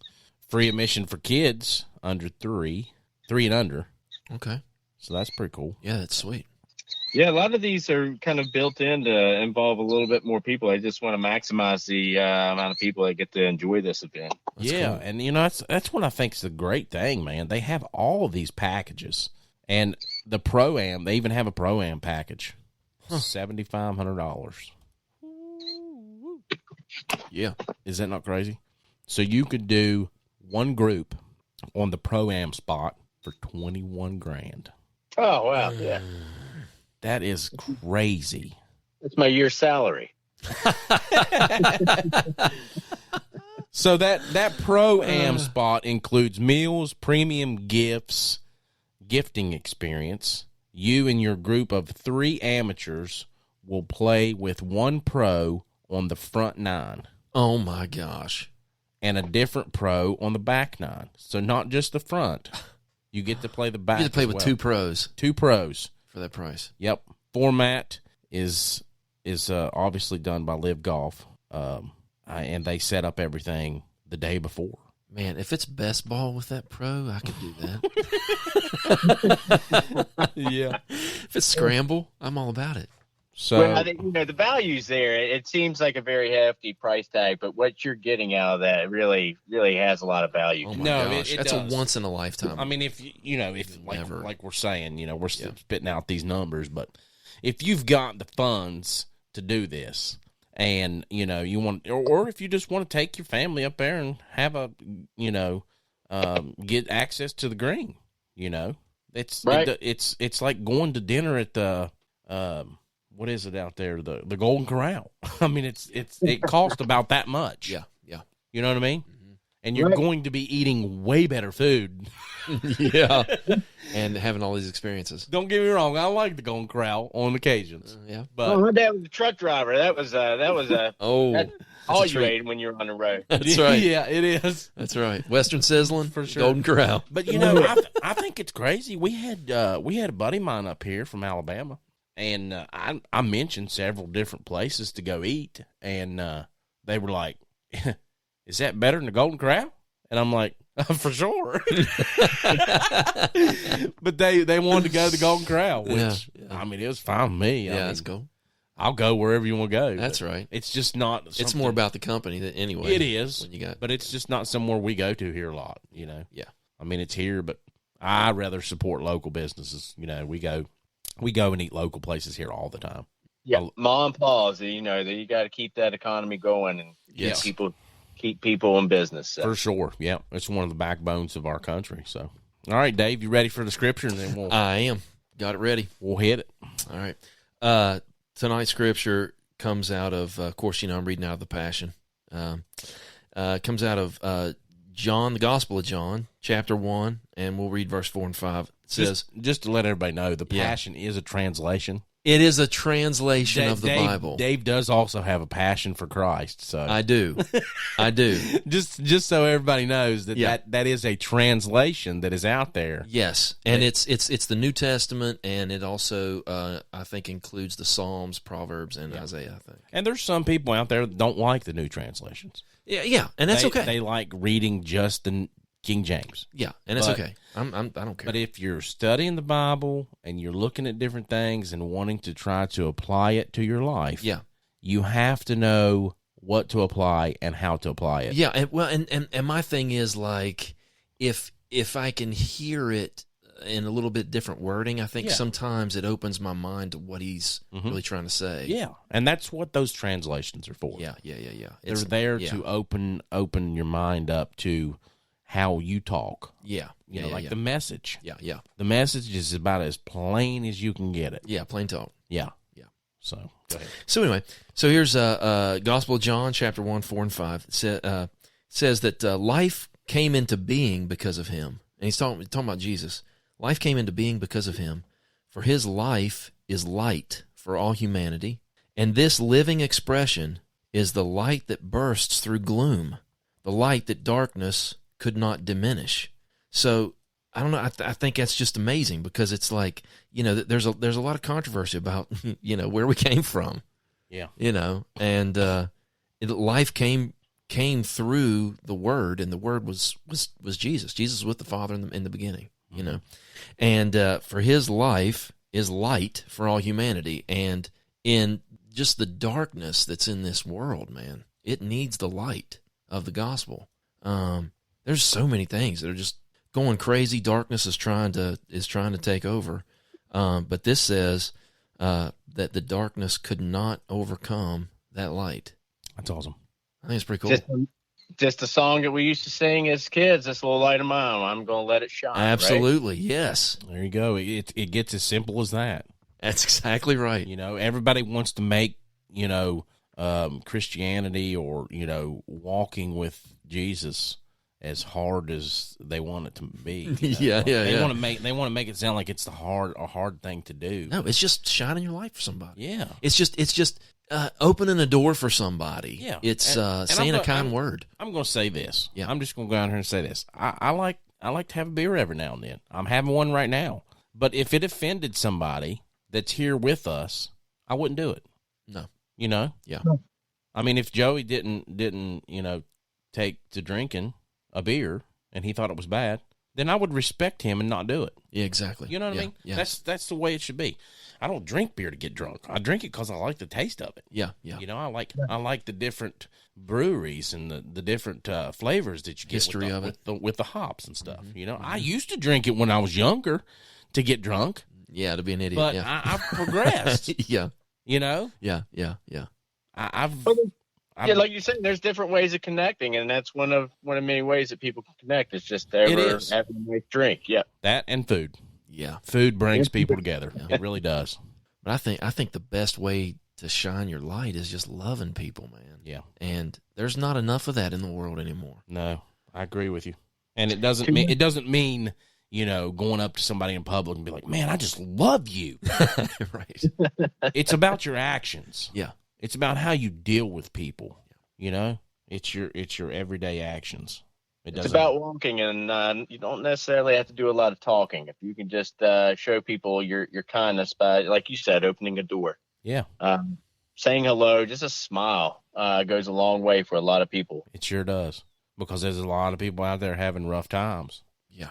Free admission for kids under 3 and under. Okay. So that's pretty cool. Yeah, that's sweet. Yeah, a lot of these are kind of built in to involve a little bit more people. They just want to maximize the amount of people that get to enjoy this event. That's yeah, cool. and that's what I think is the great thing, man. They have all of these packages, and the Pro-Am, they even have a Pro-Am package, $7,500. Yeah. Is that not crazy? So you could do one group on the Pro-Am spot for 21 grand. Oh, wow. Yeah. That is crazy. That's my year's salary. So that Pro-Am spot includes meals, premium gifts, gifting experience. You and your group of 3 amateurs will play with one pro on the front 9. Oh my gosh. And a different pro on the back 9. So not just the front. You get to play the back. You get to play as with well. 2 pros 2 pros. for that price. Yep. Format is obviously done by LIV Golf, and they set up everything the day before. Man, if it's best ball with that pro, I could do that. Yeah. If it's scramble, I'm all about it. So Well, I think, the value's there. It seems like a very hefty price tag, but what you're getting out of that really, really has a lot of value. Oh my No, gosh, it that's does. a once in a lifetime. I mean, if Never. like we're saying, we're spitting out these numbers, but if you've got the funds to do this, and you want, or if you just want to take your family up there and have a, get access to the green, it's Right. it's like going to dinner at the what is it out there, the Golden Corral. I mean, it costs about that much. yeah. You know what I mean? And you're going to be eating way better food. Yeah. And having all these experiences. Don't get me wrong, I like the Golden Corral on occasions, Yeah. but My dad was a truck driver. That was Oh, that's that's all a you treat. ate when you were on the road. That's right. Yeah, it is. That's right. Western Sizzling, For sure. Golden Corral. But I think it's crazy. We had a buddy of mine up here from Alabama, and I mentioned several different places to go eat, and they were like, "Is that better than the Golden Corral?" And I'm like, "For sure." But they wanted to go to the Golden Corral, which Yeah. I mean, it was fine with me. I Yeah, mean, that's cool. I'll go wherever you want to go. That's but right. It's just not. It's something- more about the company than anyway. It is, When you got, but it's just not somewhere we go to here a lot. Yeah. I mean, it's here, but I rather support local businesses. We go and eat local places here all the time. Yeah, Ma and Pa's. That you got to keep that economy going and Yes. keep people in business. So. For sure. Yeah. It's one of the backbones of our country. So, all right, Dave, you ready for the scripture? And then I am. Got it ready. we'll hit it. All right. Tonight's scripture comes out of course, I'm reading out of the Passion. Comes out of John, the Gospel of John, chapter 1, and we'll read verse 4 and 5. It says, Just to let everybody know, the Yeah. Passion is a translation. it is a translation of the Bible. Dave does also have a passion for Christ. So I do. I do. just so everybody knows that, Yeah. that is a translation that is out there. Yes, and it's the New Testament, and it also I think includes the Psalms, Proverbs, and Isaiah. I think. And there's some people out there that don't like the new translations. Yeah, and that's okay. They like reading just the King James. Yeah, and it's But- okay. I don't care. But if you're studying the Bible and you're looking at different things and wanting to try to apply it to your life, Yeah. you have to know what to apply and how to apply it. Yeah, and my thing is like if I can hear it in a little bit different wording, I think Yeah. sometimes it opens my mind to what he's Mhm. really trying to say. Yeah, and that's what those translations are for. Yeah. They're It's there yeah. to open your mind up to how you talk. Yeah. The message. Yeah. The message is about as plain as you can get it. Yeah, plain talk. Yeah. Yeah. So, go ahead. So anyway, here's Gospel of John, chapter 1, 4 and 5. It says that life came into being because of him. And he's talking about Jesus. Life came into being because of him. For his life is light for all humanity. And this living expression is the light that bursts through gloom, the light that darkness could not diminish. So I don't know. I think that's just amazing because it's like, there's a lot of controversy about, where we came from. Yeah. And life came through the Word, and the Word was Jesus. Jesus was with the Father in the beginning, And for his life is light for all humanity. And in just the darkness that's in this world, man, it needs the light of the gospel. There's so many things that are just going crazy. Darkness is trying to take over. But this says that the darkness could not overcome that light. That's awesome. I think it's pretty cool. Just a song that we used to sing as kids, this little light of mine, I'm going to let it shine. Absolutely, right? Yes. There you go. It gets as simple as that. That's exactly right. Everybody wants to make, Christianity or, walking with Jesus as hard as they want it to be. They want to make it sound like it's a hard thing to do. No, it's just shining your light for somebody. Yeah. It's just opening a door for somebody. Yeah. It's saying a kind word. I'm going to say this. Yeah. I'm just going to go out here and say this. I like to have a beer every now and then. I'm having one right now. But if it offended somebody that's here with us, I wouldn't do it. No. Yeah. I mean, if Joey didn't take to drinking a beer and he thought it was bad, then I would respect him and not do it. Yeah, exactly. You know what I mean? Yeah. That's the way it should be. I don't drink beer to get drunk. I drink it because I like the taste of it. Yeah. I like the different breweries and the different flavors that you get. History of it with the hops and stuff. Mm-hmm. I used to drink it when I was younger to get drunk. Yeah, to be an idiot. But yeah. I've progressed. Yeah. Yeah. Like you said, there's different ways of connecting, and that's one of many ways that people can connect. It's just having a nice drink. Yeah, that and food. Yeah, food brings people together. Yeah. It really does. But I think the best way to shine your light is just loving people, man. Yeah, and there's not enough of that in the world anymore. No, I agree with you. And it doesn't mean going up to somebody in public and be like, "Man, I just love you." Right. It's about your actions. Yeah. It's about how you deal with people. It's your everyday actions. It's about walking, and you don't necessarily have to do a lot of talking. If you can just show people your kindness by, like you said, opening a door. Yeah. Saying hello, just a smile goes a long way for a lot of people. It sure does, because there's a lot of people out there having rough times. Yeah.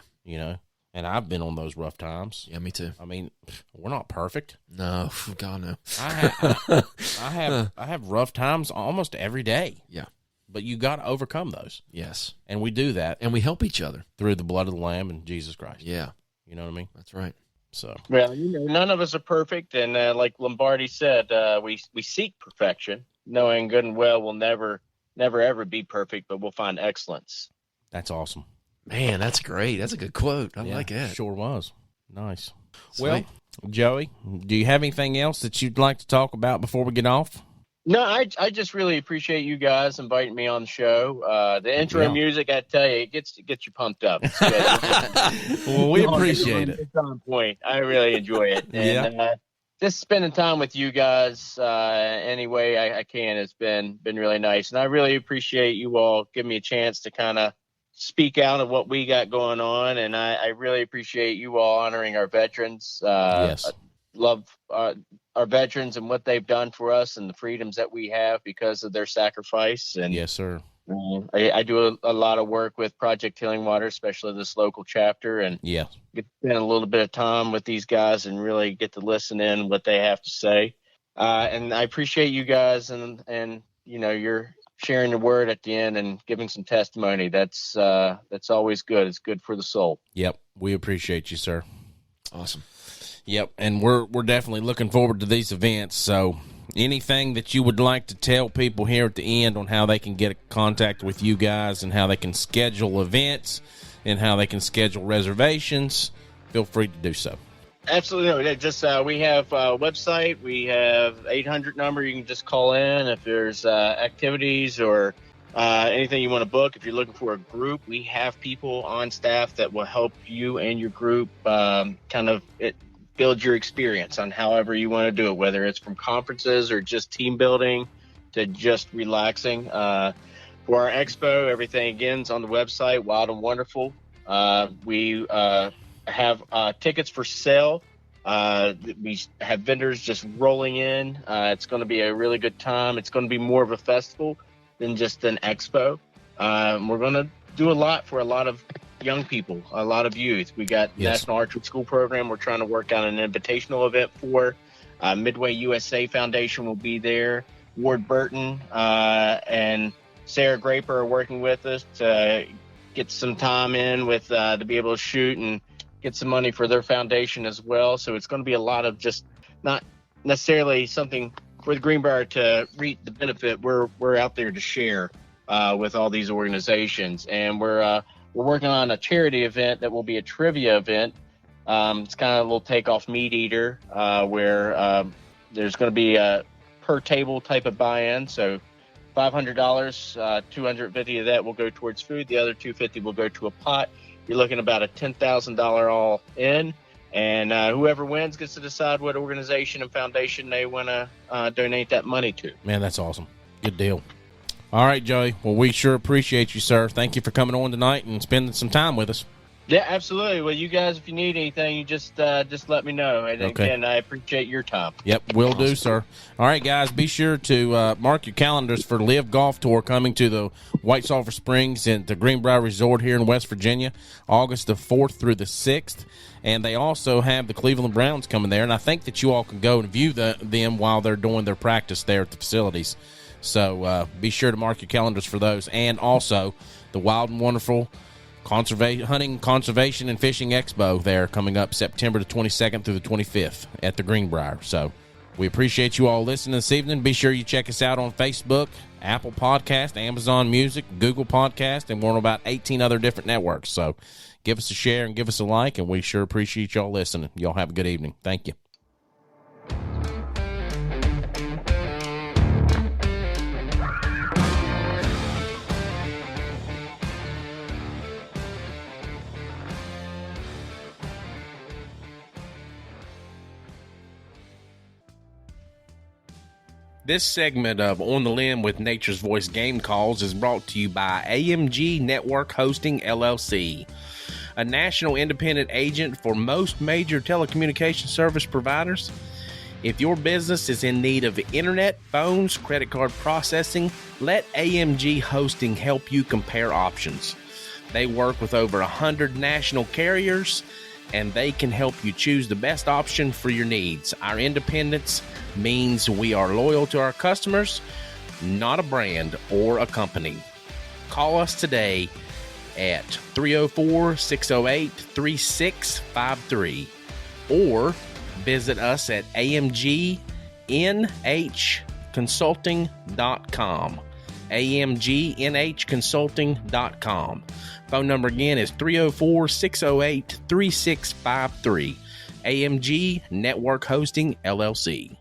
And I've been on those rough times. Yeah, me too. I mean, we're not perfect. No, God no. I have rough times almost every day. Yeah. But you got to overcome those. Yes. And we do that. And we help each other. Through the blood of the Lamb and Jesus Christ. Yeah. You know what I mean? That's right. So. Well, none of us are perfect. And like Lombardi said, we seek perfection, knowing good and well we'll never, ever be perfect, but we'll find excellence. That's awesome. Man, that's great. That's a good quote. I like that. Sure was. Nice. Sweet. Well, Joey, do you have anything else that you'd like to talk about before we get off? No, I just really appreciate you guys inviting me on the show. The intro music, I tell you, it gets you pumped up. Well, we appreciate it. Point. I really enjoy it. And, just spending time with you guys any way I can has been really nice. And I really appreciate you all giving me a chance to kind of speak out of what we got going on, and I really appreciate you all honoring our veterans. Yes. I love our veterans and what they've done for us and the freedoms that we have because of their sacrifice. And yes, sir. I do a lot of work with Project Healing Water, especially this local chapter, and get to spend a little bit of time with these guys and really get to listen in what they have to say. And I appreciate you guys and you're sharing the word at the end and giving some testimony. That's always good. It's good for the soul. Yep. We appreciate you, sir. Awesome. Yep. And we're definitely looking forward to these events. So anything that you would like to tell people here at the end on how they can get in contact with you guys and how they can schedule events and how they can schedule reservations, feel free to do so. Absolutely. Just we have a website. We have 800 number. You can just call in if there's activities or anything you want to book. If you're looking for a group, we have people on staff that will help you and your group build your experience on however you want to do it, whether it's from conferences or just team building to just relaxing. For our expo, everything again is on the website, Wild and Wonderful. We have tickets for sale. We have vendors just rolling in. It's going to be a really good time. It's going to be more of a festival than just an expo. We're going to do a lot for a lot of young people, a lot of youth. We got National Archery School Program we're trying to work out an invitational event for. Midway USA Foundation will be there. Ward Burton and Sarah Graper are working with us to get some time in with to be able to shoot and get some money for their foundation as well. So it's going to be a lot of just not necessarily something for the Greenbrier to reap the benefit. We're out there to share with all these organizations, and we're working on a charity event that will be a trivia event. It's kind of a little takeoff meat eater where there's going to be a per table type of buy-in. So $500, $250 of that will go towards food. The other $250 will go to a pot. You're looking about a $10,000 all in. And whoever wins gets to decide what organization and foundation they want to donate that money to. Man, that's awesome. Good deal. All right, Joey. Well, we sure appreciate you, sir. Thank you for coming on tonight and spending some time with us. Yeah, absolutely. Well, you guys, if you need anything, you just let me know. And again, I appreciate your time. Yep, will do, sir. All right, guys, be sure to mark your calendars for LIV Golf Tour coming to the White Sulphur Springs and the Greenbrier Resort here in West Virginia, August the 4th through the 6th. And they also have the Cleveland Browns coming there, and I think that you all can go and view them while they're doing their practice there at the facilities. So be sure to mark your calendars for those. And also the Wild and Wonderful Hunting, Conservation, and Fishing Expo there coming up September the 22nd through the 25th at the Greenbrier. So we appreciate you all listening this evening. Be sure you check us out on Facebook, Apple Podcast, Amazon Music, Google Podcast, and we're on about 18 other different networks. So give us a share and give us a like, and we sure appreciate y'all listening. Y'all have a good evening. Thank you. This segment of On the Limb with Nature's Voice Game Calls is brought to you by AMG Network Hosting, LLC, a national independent agent for most major telecommunication service providers. If your business is in need of internet, phones, credit card processing, let AMG Hosting help you compare options. They work with over 100 national carriers, and they can help you choose the best option for your needs. Our independence means we are loyal to our customers, not a brand or a company. Call us today at 304-608-3653 or visit us at amgnhconsulting.com. amgnhconsulting.com. Phone number again is 304-608-3653. AMG Network Hosting, LLC.